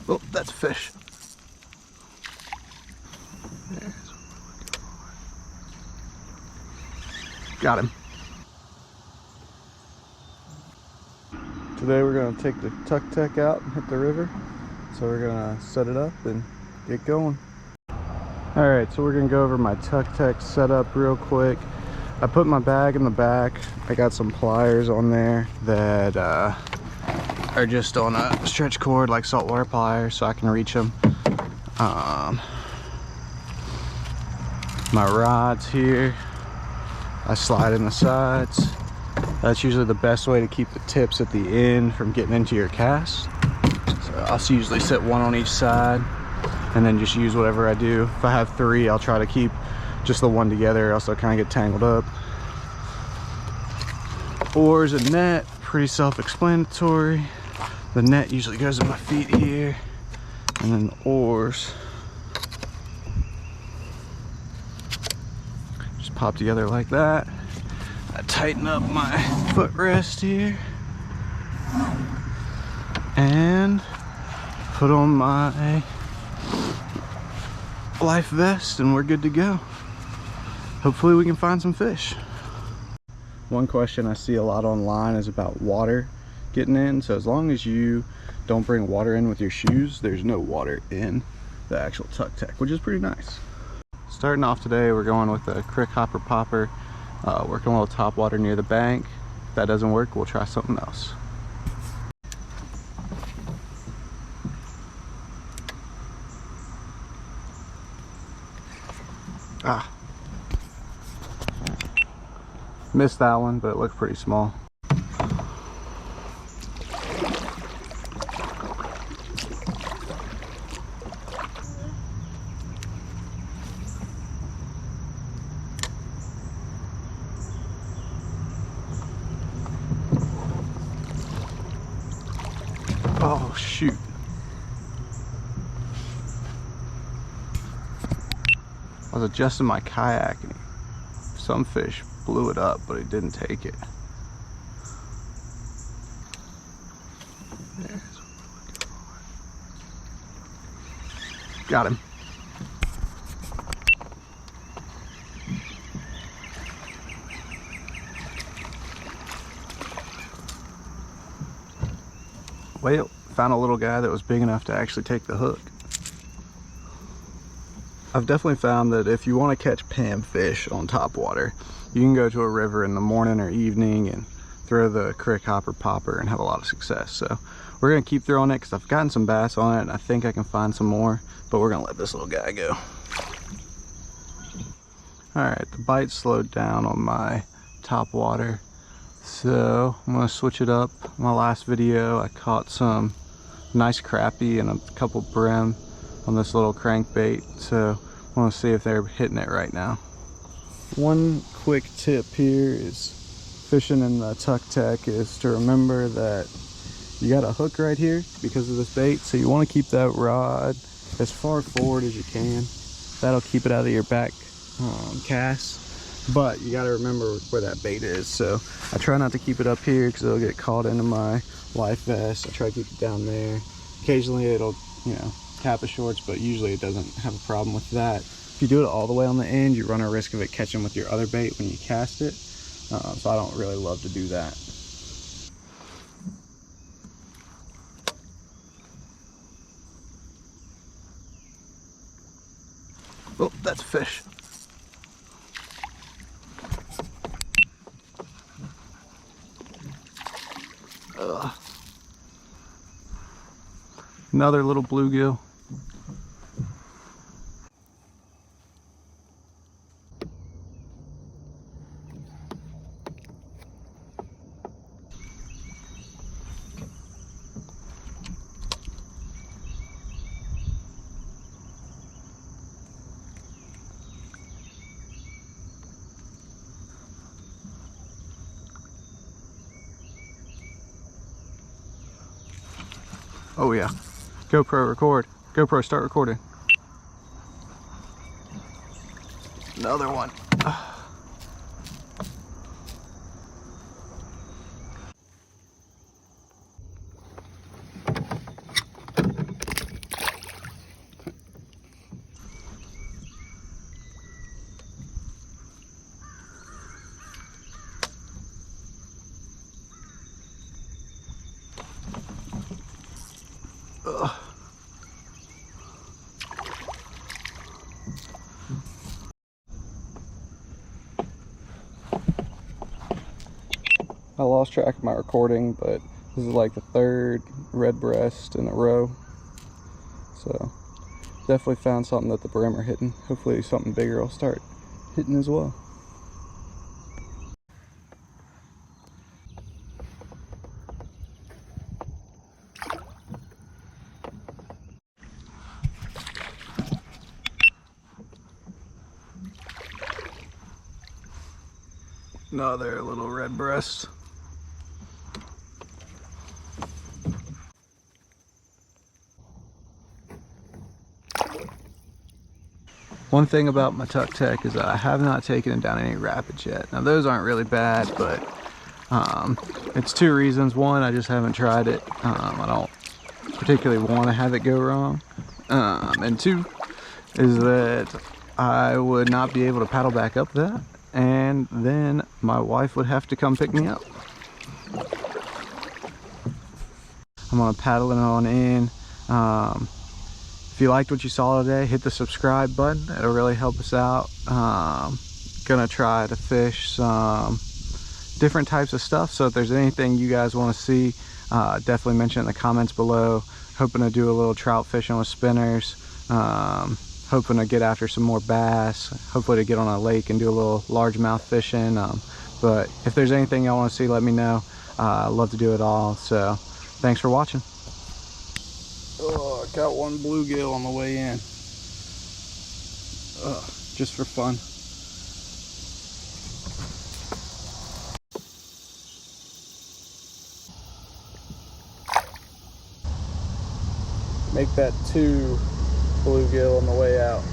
Oh, that's a fish. Got him. Today we're going to take the Tucktec out and hit the river. So we're going to set it up and get going. Alright, so we're going to go over my Tucktec setup real quick. I put my bag in the back. I got some pliers on there that are just on a stretch cord like saltwater pliers so I can reach them. My rod's here. I slide in the sides. That's usually the best way to keep the tips at the end from getting into your cast. So I'll usually set one on each side and then just use whatever I do. If I have three, I'll try to keep just the one together, else they'll kind of get tangled up. Oars and net, pretty self-explanatory. The net usually goes at my feet here, and then the oars just pop together like that. I tighten up my footrest here and put on my life vest and we're good to go. Hopefully we can find some fish. One question I see a lot online is about water getting in. So as long as you don't bring water in with your shoes, there's no water in the actual Tucktec, which is pretty nice. Starting off today, we're going with a crick hopper popper, working a little top water near the bank. If that doesn't work, we'll try something else. Missed that one, but it looked pretty small. Oh shoot. I was adjusting my kayak and some fish blew it up, but it didn't take it. Got him. Well, found a little guy that was big enough to actually take the hook. I've definitely found that if you want to catch pan fish on top water, you can go to a river in the morning or evening and throw the crick hopper popper and have a lot of success. So we're going to keep throwing it because I've gotten some bass on it and I think I can find some more, but we're going to let this little guy go. Alright, the bite slowed down on my top water, so I'm going to switch it up. My last video I caught some nice crappie and a couple brim on this little crankbait, so I want to see if they're hitting it right now. One quick tip here is fishing in the Tucktec is to remember that you got a hook right here because of this bait, so you want to keep that rod as far forward as you can. That'll keep it out of your back cast, but you got to remember where that bait is. So I try not to keep it up here because it'll get caught into my life vest. I try to keep it down there. Occasionally it'll, you know, tap the shorts, but usually it doesn't have a problem with that. If you do it all the way on the end, you run a risk of it catching with your other bait when you cast it. So I don't really love to do that. Oh, that's a fish. Another little bluegill. Oh yeah. GoPro record. GoPro start recording. Another one. Ugh. I lost track of my recording, but this is like the third red breast in a row. So definitely found something that the brim are hitting. Hopefully something bigger will start hitting as well. Another little red breast. One thing about my Tucktec is that I have not taken it down any rapids yet. Now those aren't really bad, but it's two reasons. One, I just haven't tried it. I don't particularly want to have it go wrong. And two is that I would not be able to paddle back up that, and then my wife would have to come pick me up. I'm gonna paddle it on in. If you liked what you saw today, hit the subscribe button. It'll really help us out. Gonna try to fish some different types of stuff. So if there's anything you guys want to see, definitely mention it in the comments below. Hoping to do a little trout fishing with spinners. Hoping to get after some more bass. Hopefully to get on a lake and do a little largemouth fishing. But if there's anything y'all want to see, let me know. I'd love to do it all. So thanks for watching. Oh, I got one bluegill on the way in. Just for fun. Make that 2 bluegill on the way out.